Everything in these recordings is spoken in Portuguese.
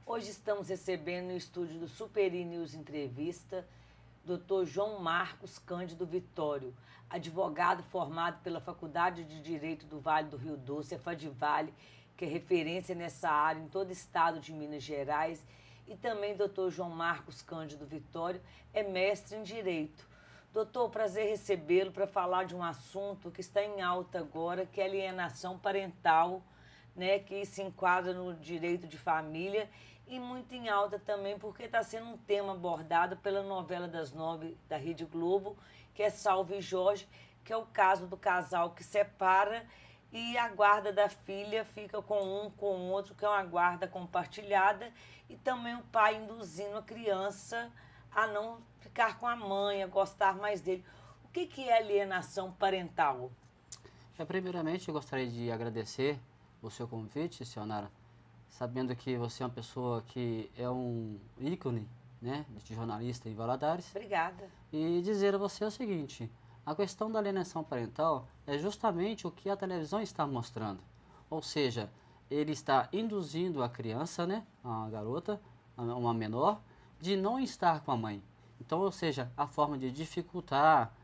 Hoje estamos recebendo no estúdio do Superi News Entrevista, Dr. João Marcos Cândido Vitório, advogado formado pela Faculdade de Direito do Vale do Rio Doce, a FADIVALE, que é referência nessa área em todo o estado de Minas Gerais, e também Dr. João Marcos Cândido Vitório é mestre em Direito. Doutor, prazer recebê-lo para falar de um assunto que está em alta agora, que é a alienação parental, né, que se enquadra no direito de família e muito em alta também porque está sendo um tema abordado pela novela das 9 da Rede Globo, que é Salve Jorge, que é o caso do casal que separa e a guarda da filha fica com um, com o outro, que é uma guarda compartilhada, e também o pai induzindo a criança a não ficar com a mãe, a gostar mais dele. O que é alienação parental? Primeiramente, eu gostaria de agradecer o seu convite, senhora, sabendo que você é uma pessoa que é um ícone, né, de jornalista em Valadares. Obrigada. E dizer a você o seguinte, a questão da alienação parental é justamente o que a televisão está mostrando. Ou seja, ele está induzindo a criança, né, a garota, uma menor, de não estar com a mãe. Então, ou seja, a forma de dificultar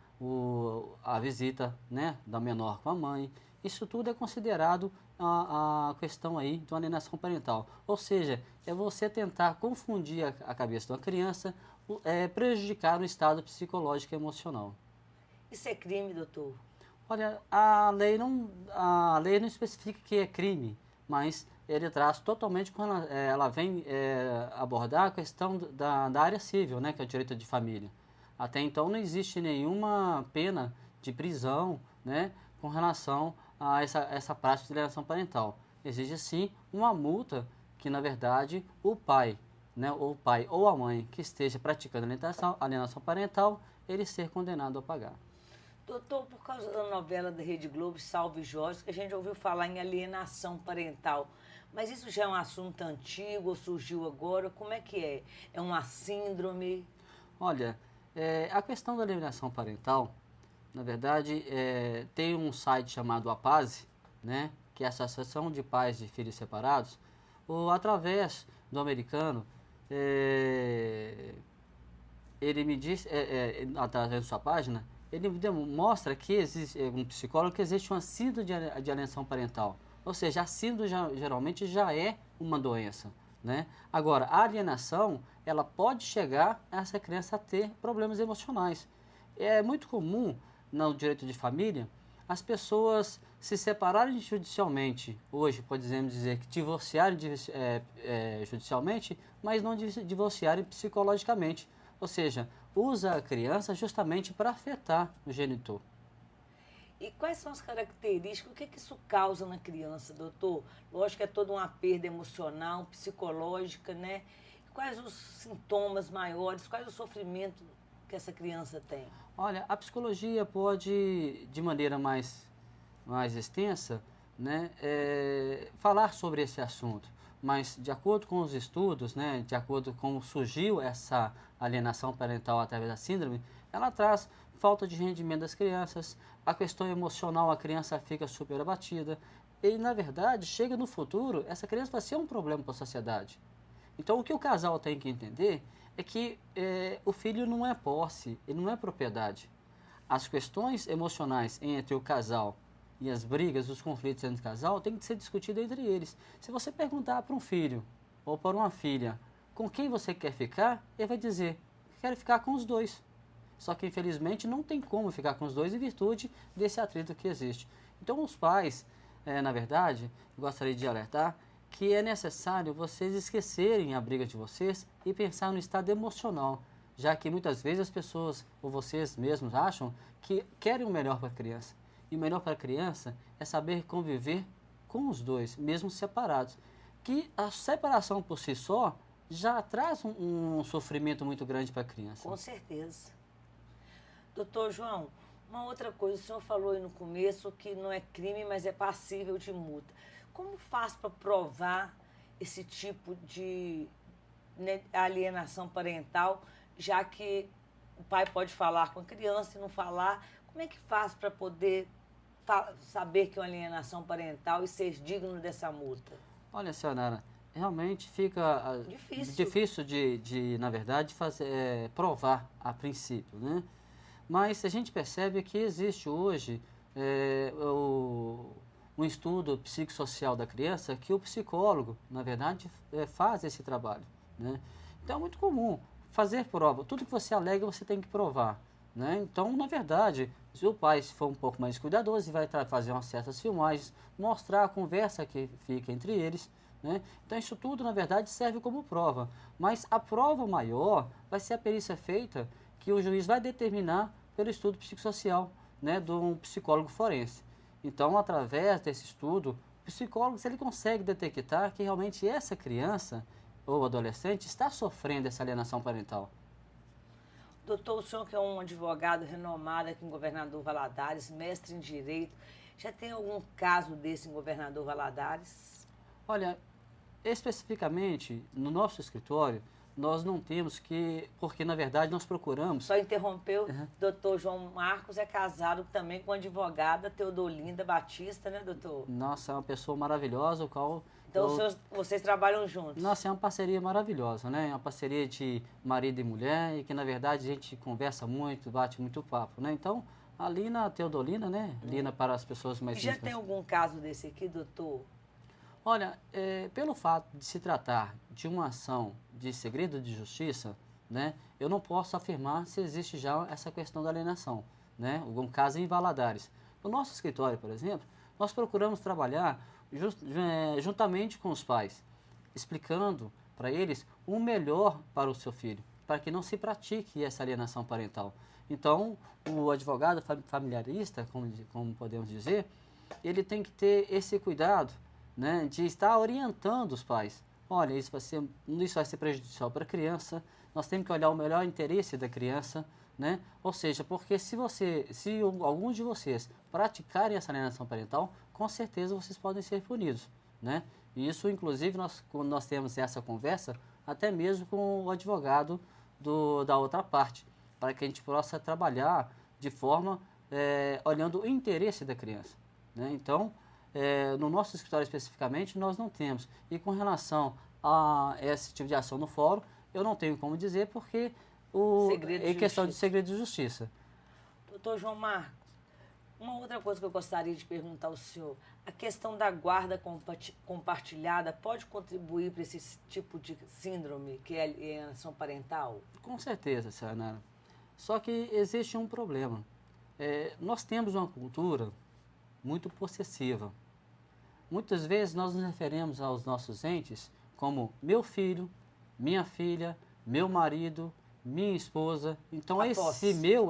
a visita, né, da menor com a mãe, isso tudo é considerado a questão aí de uma alienação parental. Ou seja, é você tentar confundir a cabeça de uma criança, prejudicar o estado psicológico e emocional. Isso é crime, doutor? Olha, a lei não especifica que é crime, mas ele traz totalmente quando ela vem abordar a questão da área civil, né, que é o direito de família. Até então não existe nenhuma pena de prisão, né, com relação a essa prática de alienação parental. Existe sim uma multa que, na verdade, o pai, né, ou o pai ou a mãe que esteja praticando alienação parental, ele ser condenado a pagar. Doutor, por causa da novela da Rede Globo, Salve Jorge, que a gente ouviu falar em alienação parental. Mas isso já é um assunto antigo ou surgiu agora? Como é que é? É uma síndrome? Olha, a questão da alienação parental, na verdade, tem um site chamado APASE, né, que é a Associação de Pais de Filhos Separados, ou através do americano, ele me diz, através da sua página, ele mostra que existe, um psicólogo, que existe uma síndrome de alienação parental. Ou seja, a síndrome geralmente já é uma doença, né? Agora, a alienação, ela pode chegar a essa criança a ter problemas emocionais. É muito comum no direito de família as pessoas se separarem judicialmente, hoje podemos dizer que divorciarem judicialmente, mas não divorciarem psicologicamente. Ou seja, usa a criança justamente para afetar o genitor. E quais são as características? O que isso causa na criança, doutor? Lógico que é toda uma perda emocional, psicológica, né? Quais os sintomas maiores? Qual é o sofrimento que essa criança tem? Olha, a psicologia pode, de maneira mais extensa, né, falar sobre esse assunto. Mas, de acordo com os estudos, né, de acordo com como surgiu essa alienação parental através da síndrome, ela traz falta de rendimento das crianças, a questão emocional, a criança fica super abatida, e, na verdade, chega no futuro, essa criança vai ser um problema para a sociedade. Então, o que o casal tem que entender é que o filho não é posse, ele não é propriedade. As questões emocionais entre o casal e as brigas, os conflitos entre o casal, tem que ser discutido entre eles. Se você perguntar para um filho ou para uma filha com quem você quer ficar, ele vai dizer, quero ficar com os dois. Só que, infelizmente, não tem como ficar com os dois em virtude desse atrito que existe. Então, os pais, na verdade, eu gostaria de alertar que é necessário vocês esquecerem a briga de vocês e pensar no estado emocional, já que muitas vezes as pessoas, ou vocês mesmos, acham que querem o melhor para a criança. E o melhor para a criança é saber conviver com os dois, mesmo separados. Que a separação por si só já traz um sofrimento muito grande para a criança. Com certeza. Doutor João, uma outra coisa, o senhor falou aí no começo que não é crime, mas é passível de multa. Como faz para provar esse tipo de, né, alienação parental, já que o pai pode falar com a criança e não falar? Como é que faz para poder saber que é uma alienação parental e ser digno dessa multa? Olha, senhora, realmente fica difícil na verdade, provar a princípio, né? Mas a gente percebe que existe hoje um estudo psicossocial da criança que o psicólogo, na verdade, faz esse trabalho, né? Então é muito comum fazer prova. Tudo que você alega, você tem que provar, né? Então, na verdade, se o pai for um pouco mais cuidadoso, vai fazer umas certas filmagens, mostrar a conversa que fica entre eles, né? Então, isso tudo, na verdade, serve como prova. Mas a prova maior vai ser a perícia feita que o juiz vai determinar pelo estudo psicossocial, né, de um psicólogo forense. Então, através desse estudo, o psicólogo, se ele consegue detectar que realmente essa criança ou adolescente está sofrendo essa alienação parental. Doutor, o senhor que é um advogado renomado aqui em Governador Valadares, mestre em Direito, já tem algum caso desse em Governador Valadares? Olha, especificamente no nosso escritório, nós não temos porque na verdade nós procuramos... Só interrompeu, doutor João Marcos é casado também com a advogada Teodolinda Batista, né, doutor? Nossa, é uma pessoa maravilhosa, o qual... Então vocês trabalham juntos? Nossa, é uma parceria maravilhosa, né? É uma parceria de marido e mulher e que na verdade a gente conversa muito, bate muito papo, né? Então, a Lina Teodolina, né? Lina para as pessoas mais íntimas. Já tem algum caso desse aqui, doutor? Olha, pelo fato de se tratar de uma ação de segredo de justiça, né, eu não posso afirmar se existe já essa questão da alienação, né, algum caso em Valadares. No nosso escritório, por exemplo, nós procuramos trabalhar juntamente com os pais, explicando para eles o melhor para o seu filho, para que não se pratique essa alienação parental. Então, o advogado familiarista, como podemos dizer, ele tem que ter esse cuidado, né, de estar orientando os pais. Olha, isso vai ser prejudicial para a criança, nós temos que olhar o melhor interesse da criança, né? Ou seja, porque se alguns de vocês praticarem essa alienação parental, com certeza vocês podem ser punidos, né? E isso, inclusive, quando nós temos essa conversa, até mesmo com o advogado da outra parte, para que a gente possa trabalhar de forma olhando o interesse da criança, né? Então, no nosso escritório especificamente, nós não temos. E com relação a esse tipo de ação no fórum, eu não tenho como dizer porque é questão de segredo de justiça. Doutor João Marcos, uma outra coisa que eu gostaria de perguntar ao senhor, a questão da guarda compartilhada pode contribuir para esse tipo de síndrome que é alienação parental? Com certeza, senhora Nara. Só que existe um problema. Nós temos uma cultura muito possessiva. Muitas vezes nós nos referimos aos nossos entes como meu filho, minha filha, meu marido, minha esposa. Então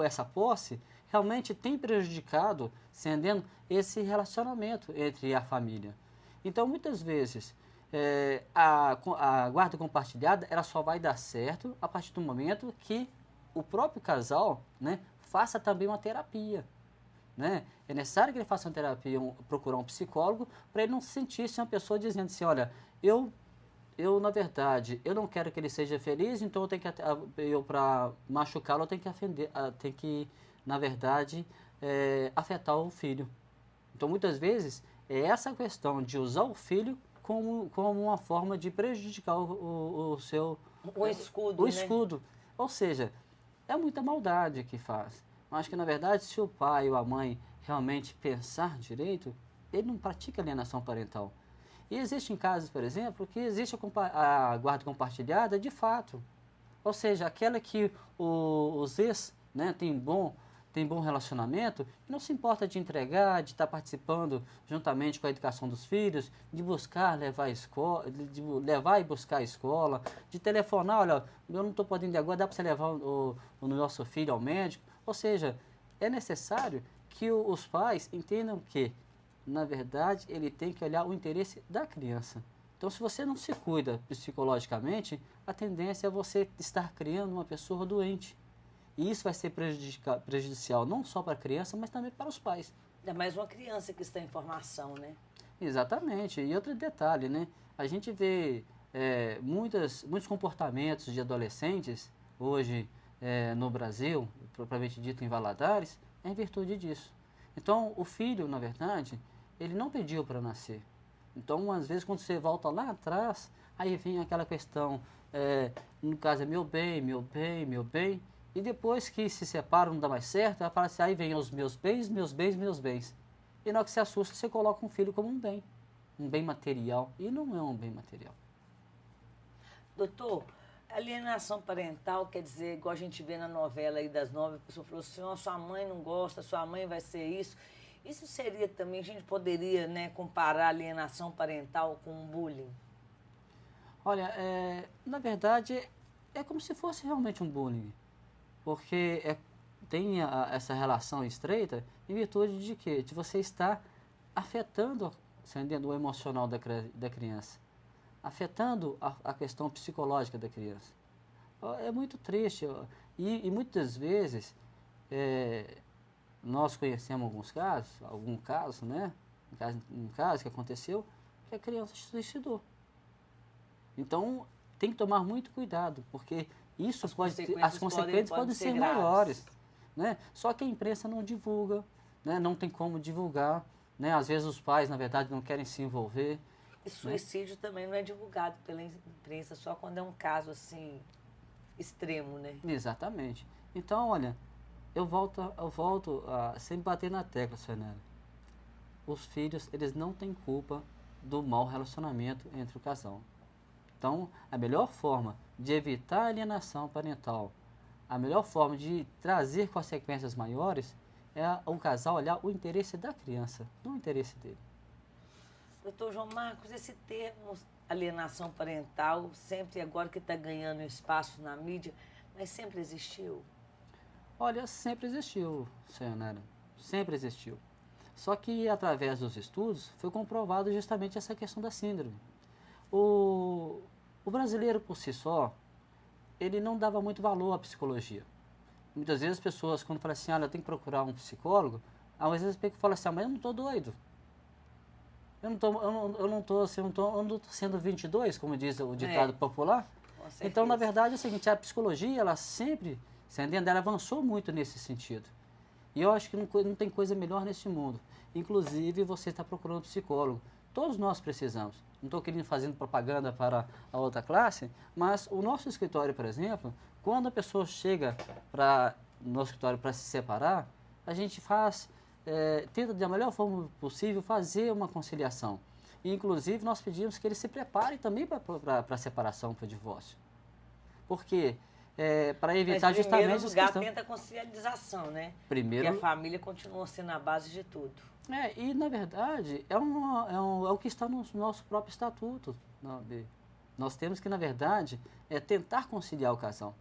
essa posse realmente tem prejudicado, estendendo esse relacionamento entre a família. Então muitas vezes a guarda compartilhada ela só vai dar certo a partir do momento que o próprio casal, né, faça também uma terapia. Né? É necessário que ele faça uma terapia, procurar um psicólogo, para ele não se sentir uma pessoa dizendo assim, olha, eu na verdade, eu não quero que ele seja feliz, então para machucá-lo, eu tenho que na verdade, afetar o filho. Então, muitas vezes, é essa questão de usar o filho como uma forma de prejudicar o seu... O escudo, o escudo. Né? Ou seja, é muita maldade que faz. Mas que, na verdade, se o pai ou a mãe realmente pensar direito, ele não pratica alienação parental. E existem casos, por exemplo, que existe a guarda compartilhada de fato. Ou seja, aquela que os ex, né, tem bom relacionamento, não se importa de entregar, de estar participando juntamente com a educação dos filhos, de buscar, levar e buscar a escola, de telefonar, olha, eu não estou podendo ir agora, dá para você levar o nosso filho ao médico. Ou seja, é necessário que os pais entendam que, na verdade, ele tem que olhar o interesse da criança. Então, se você não se cuida psicologicamente, a tendência é você estar criando uma pessoa doente. E isso vai ser prejudicial não só para a criança, mas também para os pais. É mais uma criança que está em formação, né? Exatamente. E outro detalhe, né? A gente vê muitos comportamentos de adolescentes hoje no Brasil, propriamente dito em Valadares, em virtude disso. Então, o filho, na verdade, ele não pediu para nascer. Então, às vezes, quando você volta lá atrás, aí vem aquela questão, no caso é meu bem, meu bem, meu bem, e depois que se separam, não dá mais certo, ela fala assim, aí vem os meus bens, meus bens, meus bens. E na hora que você assusta, você coloca um filho como um bem material, e não é um bem material. Doutor, alienação parental quer dizer, igual a gente vê na novela aí das 9, a pessoa falou assim, oh, sua mãe não gosta, sua mãe vai ser isso. Isso seria também, a gente poderia, né, comparar alienação parental com bullying? Olha, na verdade, é como se fosse realmente um bullying, porque tem essa relação estreita em virtude de quê? De você estar afetando, entendendo, o emocional da criança, afetando a questão psicológica da criança. É muito triste, e muitas vezes nós conhecemos algum caso, né? Um caso que aconteceu, que a criança se suicidou. Então, tem que tomar muito cuidado, porque as consequências podem ser maiores. Né? Só que a imprensa não divulga, né? Não tem como divulgar. Né? Às vezes os pais, na verdade, não querem se envolver. E suicídio também não é divulgado pela imprensa, só quando é um caso assim, extremo, né? Exatamente. Então, olha, eu volto a sempre bater na tecla, Senhora. Os filhos, eles não têm culpa do mau relacionamento entre o casal. Então, a melhor forma de evitar a alienação parental, a melhor forma de trazer consequências maiores é o casal olhar o interesse da criança, não o interesse dele. Doutor João Marcos, esse termo alienação parental, sempre agora que está ganhando espaço na mídia, mas sempre existiu? Olha, sempre existiu, Sayonara, sempre existiu. Só que através dos estudos foi comprovado justamente essa questão da síndrome. O brasileiro por si só, ele não dava muito valor à psicologia. Muitas vezes as pessoas, quando falam assim, eu tenho que procurar um psicólogo, às vezes falam assim, mas eu não estou doido. Eu não estou sendo 22, como diz o ditado popular. Então, na verdade, é o seguinte, a psicologia, ela sempre, ela avançou muito nesse sentido. E eu acho que não tem coisa melhor nesse mundo. Inclusive, você está procurando psicólogo. Todos nós precisamos. Não estou querendo fazendo propaganda para a outra classe, mas o nosso escritório, por exemplo, quando a pessoa chega no nosso escritório para se separar, a gente tenta da melhor forma possível fazer uma conciliação. E, inclusive, nós pedimos que ele se prepare também para a separação, para o divórcio. Por quê? Para evitar justamente... Mas, em primeiro lugar, tenta a conciliação, né? Porque a família continua sendo a base de tudo. E, na verdade, é o que está no nosso próprio estatuto. Nós temos que, na verdade, tentar conciliar o casal.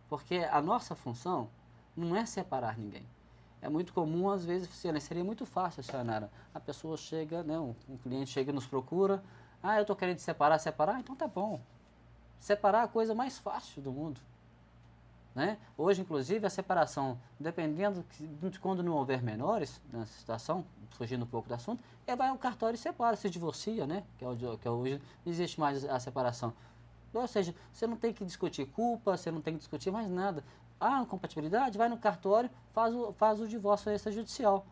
Porque a nossa função não é separar ninguém. É muito comum, às vezes, seria muito fácil, Sayonara. A pessoa chega, né, um cliente chega e nos procura, eu estou querendo separar, então tá bom. Separar é a coisa mais fácil do mundo. Né? Hoje, inclusive, a separação, dependendo de quando não houver menores nessa situação, fugindo um pouco do assunto, vai ao cartório e separa, se divorcia, né? que hoje não existe mais a separação. Ou seja, você não tem que discutir culpa, você não tem que discutir mais nada. Incompatibilidade, vai no cartório, faz o divórcio extrajudicial.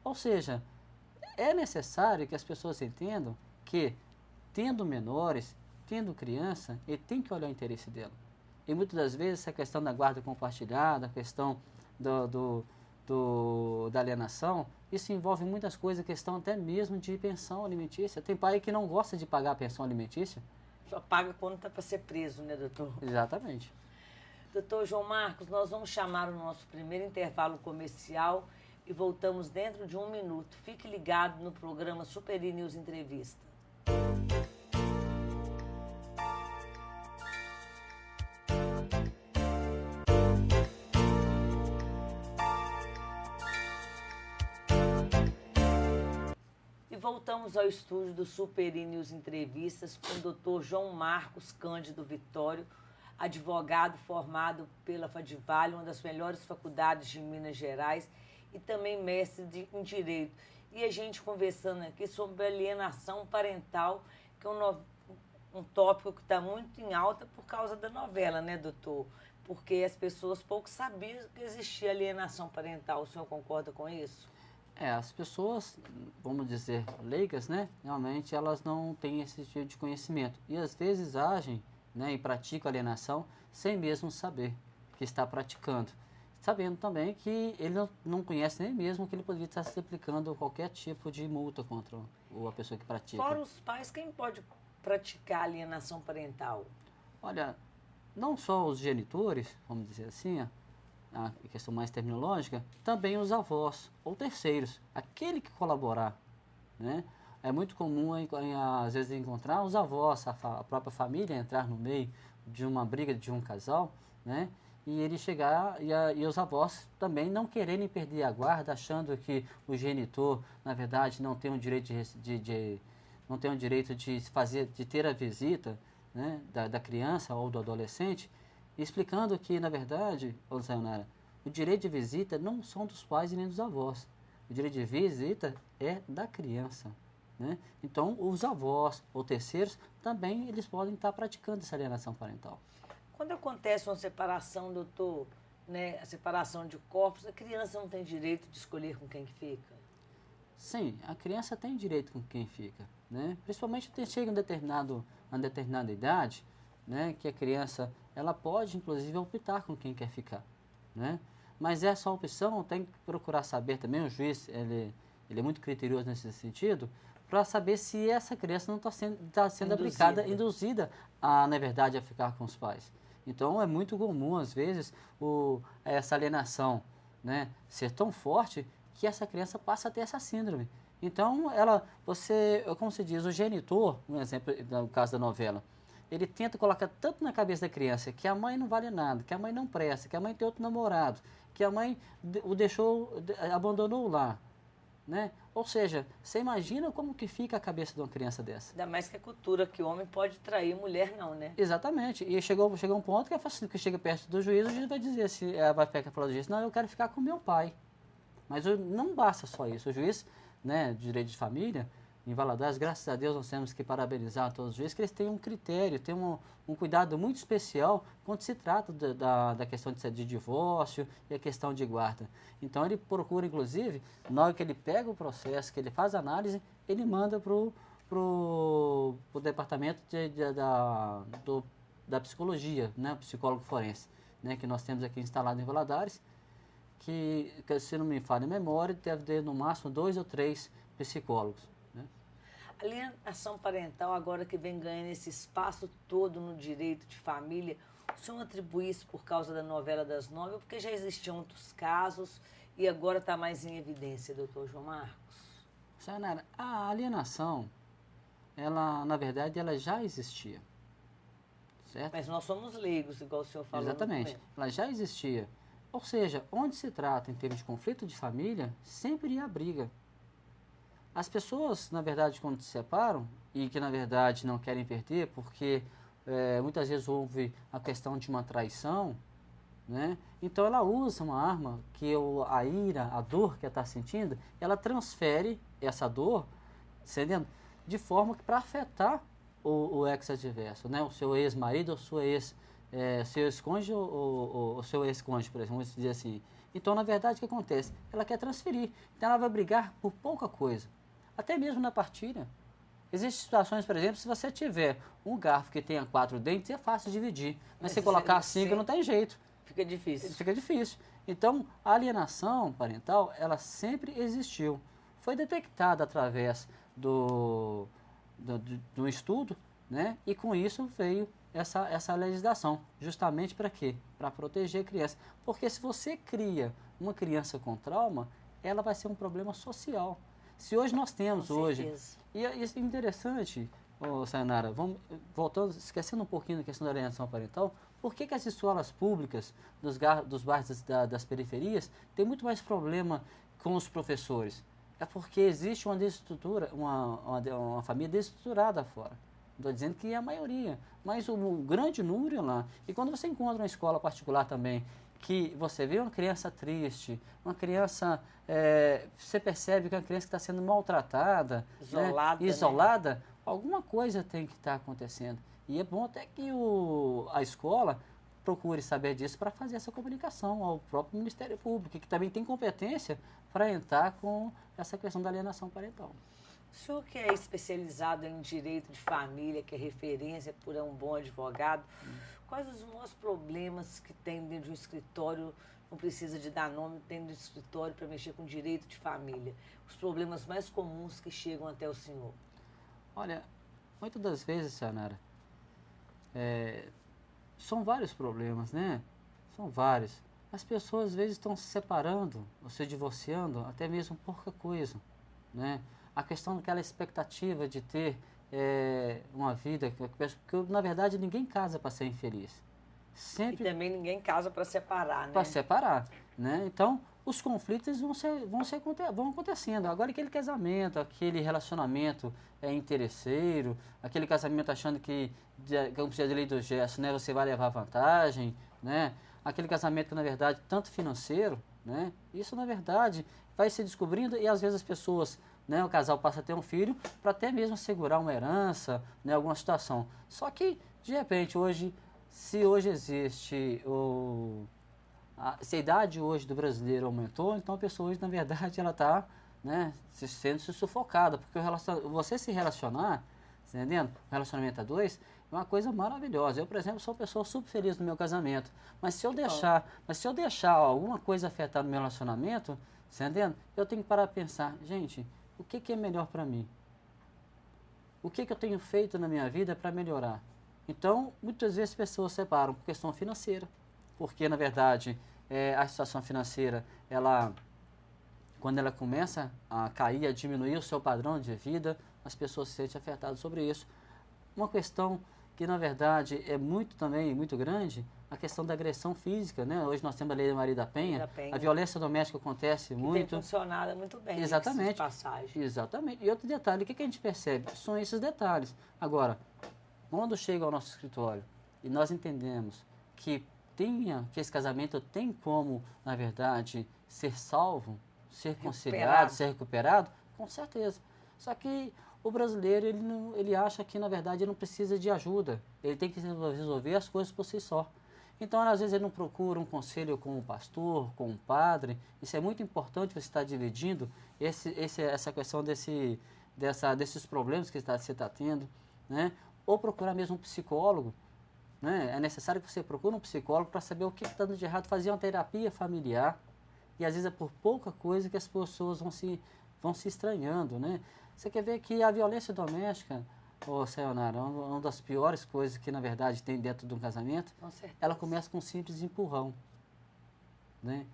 Ou seja, é necessário que as pessoas entendam que, tendo menores, tendo criança, ele tem que olhar o interesse dela. E muitas das vezes essa questão da guarda compartilhada, a questão da alienação, isso envolve muitas coisas, a questão até mesmo de pensão alimentícia. Tem pai que não gosta de pagar a pensão alimentícia. Só paga quando está para ser preso, né, doutor? Exatamente. Doutor João Marcos, nós vamos chamar o nosso primeiro intervalo comercial e voltamos dentro de 1 minuto. Fique ligado no programa Super News Entrevista. Voltamos ao estúdio do Super News Entrevistas com o doutor João Marcos Cândido Vitório, advogado formado pela Fadival, uma das melhores faculdades de Minas Gerais, e também mestre em Direito. E a gente conversando aqui sobre alienação parental, que é um tópico que está muito em alta por causa da novela, né, doutor? Porque as pessoas pouco sabiam que existia alienação parental. O senhor concorda com isso? As pessoas, vamos dizer, leigas, né? Realmente elas não têm esse tipo de conhecimento. E às vezes agem, né, e praticam alienação sem mesmo saber que está praticando. Sabendo também que ele não conhece nem mesmo que ele poderia estar se aplicando qualquer tipo de multa contra a pessoa que pratica. Fora os pais, quem pode praticar alienação parental? Olha, não só os genitores, vamos dizer assim, a questão mais terminológica, também os avós ou terceiros, aquele que colaborar, né? É muito comum, às vezes, encontrar os avós, a própria família entrar no meio de uma briga de um casal, né? E ele chegar, e os avós também não quererem perder a guarda, achando que o genitor, na verdade, não tem o direito não tem o direito de ter a visita, né, da criança ou do adolescente, explicando que, na verdade, Sayonara, o direito de visita não são dos pais e nem dos avós. O direito de visita é da criança. Né? Então, os avós ou terceiros também eles podem estar praticando essa alienação parental. Quando acontece uma separação, doutor, né, a separação de corpos, a criança não tem direito de escolher com quem que fica? Sim, a criança tem direito com quem fica. Né? Principalmente chega a determinada idade, né, que a criança ela pode, inclusive, optar com quem quer ficar. Né? Mas essa opção tem que procurar saber também, o juiz ele é muito criterioso nesse sentido, para saber se essa criança não está sendo induzida na verdade, a ficar com os pais. Então, é muito comum, às vezes, essa alienação, né, ser tão forte que essa criança passa a ter essa síndrome. Então, como se diz, o genitor, um exemplo no caso da novela, ele tenta colocar tanto na cabeça da criança que a mãe não vale nada, que a mãe não presta, que a mãe tem outro namorado, que a mãe abandonou o lar. Né? Ou seja, você imagina como que fica a cabeça de uma criança dessa. Ainda mais que a cultura que o homem pode trair, mulher não, né? Exatamente. E chegou um ponto que chega perto do juiz, o juiz vai dizer, se ela vai ficar falando disso, não, eu quero ficar com meu pai. Mas não basta só isso. O juiz, né, de direito de família, em Valadares, graças a Deus nós temos que parabenizar todos os juízes, que eles têm um critério, têm um cuidado muito especial quando se trata da questão de divórcio e a questão de guarda. Então ele procura, inclusive, na hora que ele pega o processo, que ele faz a análise, ele manda para o departamento da psicologia, né, psicólogo forense, né, que nós temos aqui instalado em Valadares, que se não me falha a memória, deve ter no máximo 2 ou 3 psicólogos. A alienação parental, agora que vem ganhando esse espaço todo no direito de família, o senhor atribui isso por causa da novela das 9 ou porque já existiam outros casos e agora está mais em evidência, doutor João Marcos? Sayonara, a alienação, ela, na verdade, ela já existia. Certo? Mas nós somos leigos, igual o senhor falou. Exatamente, ela já existia. Ou seja, onde se trata em termos de conflito de família, sempre há briga. As pessoas, na verdade, quando se separam, e que, na verdade, não querem perder, porque muitas vezes houve a questão de uma traição, né? Então ela usa uma arma que a ira, a dor que ela está sentindo, ela transfere essa dor de forma para afetar o ex-adverso, né? O seu ex-marido ou seu ex-cônjuge ou seu ex-cônjuge, por exemplo, vamos dizer assim. Então, na verdade, o que acontece? Ela quer transferir. Então, ela vai brigar por pouca coisa. Até mesmo na partilha. Existem situações, por exemplo, se você tiver um garfo que tenha 4 dentes, é fácil de dividir. Mas se colocar 5, não tem jeito. Fica difícil. Fica difícil. Então, a alienação parental, ela sempre existiu. Foi detectada através do estudo, né? E com isso veio essa legislação. Justamente para quê? Para proteger a criança. Porque se você cria uma criança com trauma, ela vai ser um problema social. Se hoje nós temos e isso é interessante, Sayonara, vamos voltando, esquecendo um pouquinho da questão da alienação parental, por que as escolas públicas dos bairros das periferias têm muito mais problema com os professores? É porque existe uma desestrutura, uma família desestruturada fora. Não estou dizendo que é a maioria, mas o grande número é lá. E quando você encontra uma escola particular também, que você vê uma criança triste, uma criança, você percebe que é uma criança que está sendo maltratada, isolada, alguma coisa tem que estar acontecendo. E é bom até que a escola procure saber disso para fazer essa comunicação ao próprio Ministério Público, que também tem competência para entrar com essa questão da alienação parental. O senhor que é especializado em direito de família, que é referência por um bom advogado, quais os maiores problemas que tem dentro de um escritório, não precisa de dar nome, dentro do escritório para mexer com direito de família? Os problemas mais comuns que chegam até o senhor? Olha, muitas das vezes, Sayonara, são vários problemas, né? São vários. As pessoas às vezes estão se separando, ou se divorciando, até mesmo por pouca coisa, né? A questão daquela expectativa de ter uma vida, porque na verdade ninguém casa para ser infeliz. E também ninguém casa para separar, né? Para separar, né? Então, os conflitos vão acontecendo. Agora, aquele casamento, aquele relacionamento interesseiro, aquele casamento achando que, como precisa de lei do gesto, né, você vai levar vantagem, né? Aquele casamento que, na verdade, tanto financeiro, né? Isso, na verdade, vai se descobrindo e, às vezes, as pessoas, né, o casal passa a ter um filho para até mesmo assegurar uma herança, né, alguma situação. Só que, de repente, se hoje existe se a idade hoje do brasileiro aumentou, então a pessoa hoje, na verdade, ela está, né, sendo sufocada, porque você se relacionar, tá entendendo? O relacionamento a dois é uma coisa maravilhosa. Eu, por exemplo, sou uma pessoa super feliz no meu casamento, mas se eu deixar alguma coisa afetar no meu relacionamento, tá entendendo? Eu tenho que parar para pensar, gente, o que é melhor para mim? O que eu tenho feito na minha vida para melhorar? Então, muitas vezes as pessoas separam por questão financeira, porque, na verdade, a situação financeira, quando ela começa a cair, a diminuir o seu padrão de vida, as pessoas se sentem afetadas sobre isso. Uma questão que, na verdade, é muito grande, a questão da agressão física, né? Hoje nós temos a Lei Maria da Penha, a violência doméstica acontece muito. Tem funcionado muito bem. Exatamente. Passagem. Exatamente. E outro detalhe, o que a gente percebe? São esses detalhes. Agora, quando chega ao nosso escritório e nós entendemos que esse casamento tem como, na verdade, ser salvo, ser conciliado, ser recuperado, com certeza. Só que o brasileiro, ele acha que, na verdade, ele não precisa de ajuda. Ele tem que resolver as coisas por si só. Então, às vezes, ele não procura um conselho com um pastor, com um padre. Isso é muito importante você estar dividindo essa questão desses problemas que você está tendo, né? Ou procurar mesmo um psicólogo, né? É necessário que você procure um psicólogo para saber o que está dando de errado, fazer uma terapia familiar. E às vezes é por pouca coisa que as pessoas vão se estranhando, né? Você quer ver que a violência doméstica, Sayonara, uma das piores coisas que na verdade tem dentro de um casamento, ela começa com um simples empurrão, né?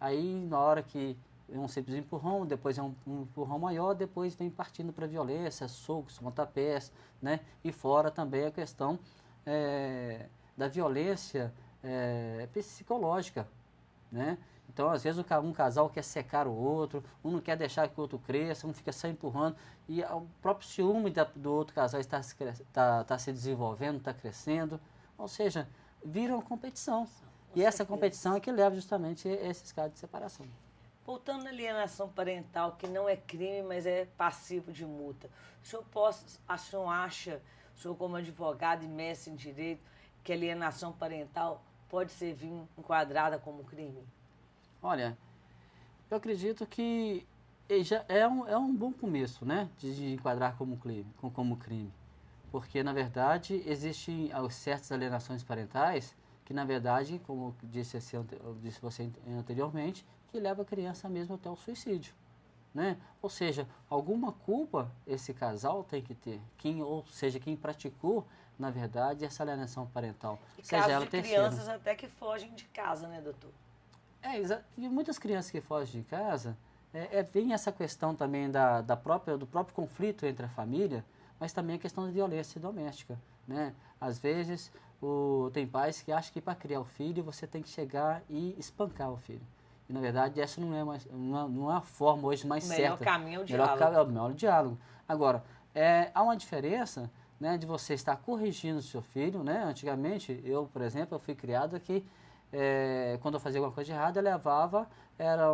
Aí na hora que é um simples empurrão, depois é um empurrão maior, depois vem partindo para violência, socos, pontapés, né? E fora também a questão da violência psicológica, né? Então, às vezes, um casal quer secar o outro, um não quer deixar que o outro cresça, um fica só empurrando, e o próprio ciúme do outro casal está se desenvolvendo, está crescendo, ou seja, vira uma competição. E essa competição é que leva justamente a esses casos de separação. Voltando à alienação parental, que não é crime, mas é passivo de multa. O senhor acha, o senhor como advogado e mestre em direito, que a alienação parental pode ser enquadrada como crime? Olha, eu acredito que já é um bom começo, né, de enquadrar como crime. Porque, na verdade, existem certas alienações parentais que, na verdade, como disse você anteriormente, que leva a criança mesmo até o suicídio, né? Ou seja, alguma culpa esse casal tem que ter, ou seja, quem praticou, na verdade, essa alienação parental. E casos de crianças até que fogem de casa, né, doutor? E muitas crianças que fogem de casa, vem essa questão também do próprio conflito entre a família, mas também a questão da violência doméstica, né? Às vezes, tem pais que acham que para criar o filho você tem que chegar e espancar o filho. E, na verdade, essa não é a forma hoje mais certa. O melhor caminho é o diálogo. É o melhor diálogo. Agora, há uma diferença, né, de você estar corrigindo o seu filho, né? Antigamente, por exemplo, eu fui criado aqui, quando eu fazia alguma coisa de errada, eu levava,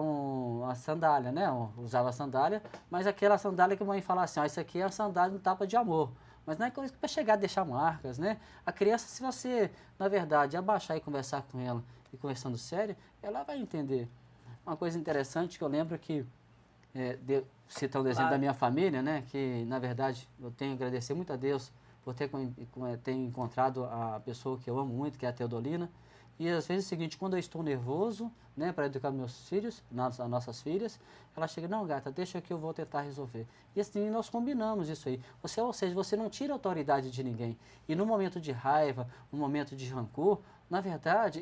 uma sandália, né? Eu usava a sandália, mas aquela sandália que a mãe falava assim, isso aqui é a sandália no tapa de amor. mas não é coisa para chegar a deixar marcas, né? A criança, se você, na verdade, abaixar e conversar com ela, e conversando sério, ela vai entender. Uma coisa interessante que eu lembro que, citando o exemplo da minha família, né? Que, na verdade, eu tenho que agradecer muito a Deus por ter encontrado a pessoa que eu amo muito, que é a Teodolina. E às vezes é o seguinte, quando eu estou nervoso, né, para educar meus filhos, as nossas filhas, ela chega, não, gata, deixa que eu vou tentar resolver. E assim nós combinamos isso aí. Ou seja, você não tira a autoridade de ninguém. E no momento de raiva, no momento de rancor, na verdade,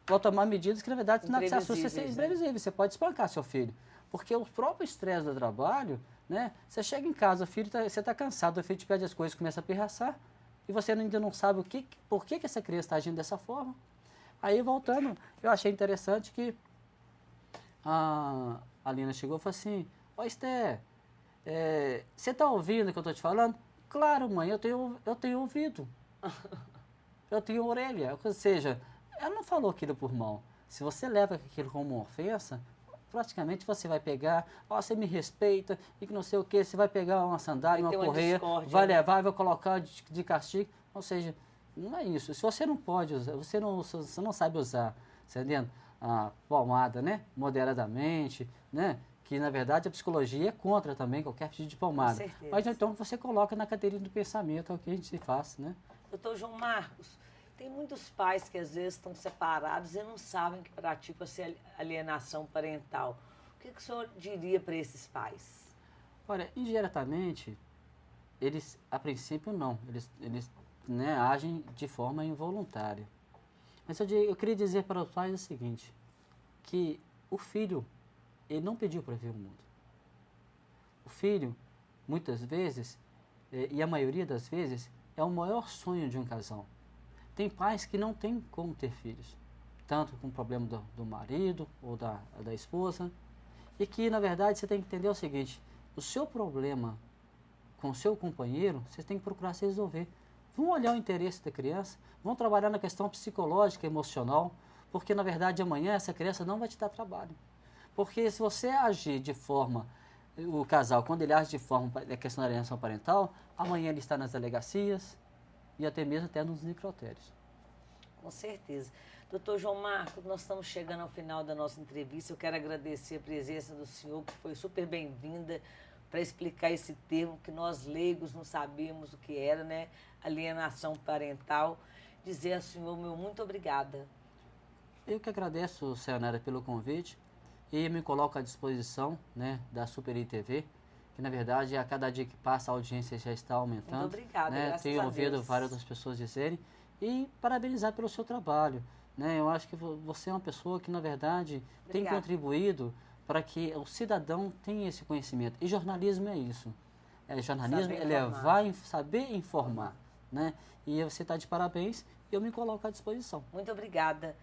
vou tomar medidas que, na verdade, na assusta ser imprevisível. Né? Você pode espancar seu filho. Porque o próprio estresse do trabalho, né, você chega em casa, você está cansado, o filho te pede as coisas, começa a pirraçar, e você ainda não sabe por que essa criança está agindo dessa forma. Aí, voltando, eu achei interessante que a Lina chegou e falou assim, ó, Esther, você está ouvindo o que eu estou te falando? Claro, mãe, eu tenho ouvido. Eu tenho orelha. Ou seja, ela não falou aquilo por mal. Se você leva aquilo como uma ofensa, praticamente você vai pegar, ó, você me respeita, e que não sei o que, você vai pegar uma sandália, uma correia, vai levar e vai colocar de castigo. Ou seja, não é isso. Se você não pode usar, você não sabe usar, você entendendo? A palmada, né? Moderadamente, né? Que na verdade a psicologia é contra também qualquer pedido de palmada. Com certeza. Mas então você coloca na cadeirinha do pensamento, é o que a gente faz, né? Doutor João Marcos, tem muitos pais que às vezes estão separados e não sabem que praticam essa alienação parental. O que o senhor diria para esses pais? Olha, indiretamente, eles, a princípio, não. Eles né, agem de forma involuntária. Mas eu queria dizer para os pais o seguinte, que o filho, ele não pediu para ver o mundo. O filho, muitas vezes, e a maioria das vezes, é o maior sonho de um casal. Tem pais que não têm como ter filhos, tanto com o problema do marido ou da esposa, e que, na verdade, você tem que entender o seguinte, o seu problema com o seu companheiro, você tem que procurar se resolver. Vão olhar o interesse da criança, vão trabalhar na questão psicológica, emocional, porque, na verdade, amanhã essa criança não vai te dar trabalho. Porque se você agir de forma, o casal, quando ele age de forma, a questão da alienação parental, amanhã ele está nas delegacias e até mesmo nos necrotérios. Com certeza. Doutor João Marcos, nós estamos chegando ao final da nossa entrevista. Eu quero agradecer a presença do senhor, que foi super bem-vinda, para explicar esse termo que nós leigos não sabíamos o que era, né? Alienação parental. Dizer ao senhor, meu muito obrigada. Eu que agradeço, Sayonara, pelo convite e me coloco à disposição, né, da Superi TV, que na verdade a cada dia que passa a audiência já está aumentando. Muito obrigada, né? Graças Tenho a ouvido Deus. várias outras pessoas dizerem e parabenizar pelo seu trabalho. Né? Eu acho que você é uma pessoa que na verdade tem contribuído para que o cidadão tenha esse conhecimento. E jornalismo é isso. Jornalismo é levar, saber informar. Né? E você está de parabéns e eu me coloco à disposição. Muito obrigada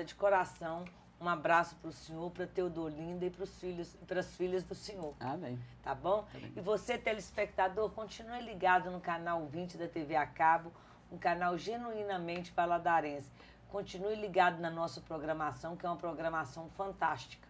de coração. Um abraço para o senhor, para a Teodolinda e para as filhas do senhor. Amém. Tá bom? Tá bem. E você, telespectador, continue ligado no canal 20 da TV a cabo, um canal genuinamente valadarense. Continue ligado na nossa programação, que é uma programação fantástica.